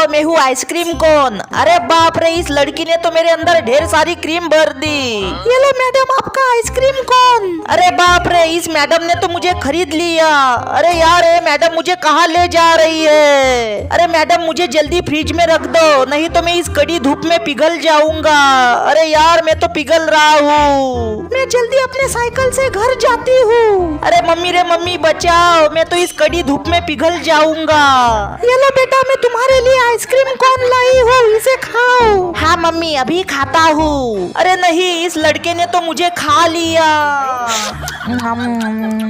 मैं हूँ आइसक्रीम कौन। अरे बाप रे, इस लड़की ने तो मेरे अंदर ढेर सारी क्रीम भर दी। ये लो मैडम, आपका आइसक्रीम कौन। अरे बाप रे, इस मैडम ने तो मुझे खरीद लिया। अरे यार, ये मैडम मुझे कहाँ ले जा रही है। अरे मैडम, मुझे जल्दी फ्रिज में रख दो, नहीं तो मैं इस कड़ी धूप में पिघल जाऊंगा। अरे यार, मैं तो पिघल रहा हूँ। मैं जल्दी अपने साइकिल से घर जाती हूँ। अरे मम्मी रे मम्मी, बचाओ, मैं तो इस कड़ी धूप में पिघल जाऊंगा। ये लो बेटा, मैं तुम्हारे लिए आइसक्रीम कौन लाई हूँ, इसे खाओ। हाँ मम्मी, अभी खाता हूँ। अरे नहीं, इस लड़के ने तो मुझे खा लिया।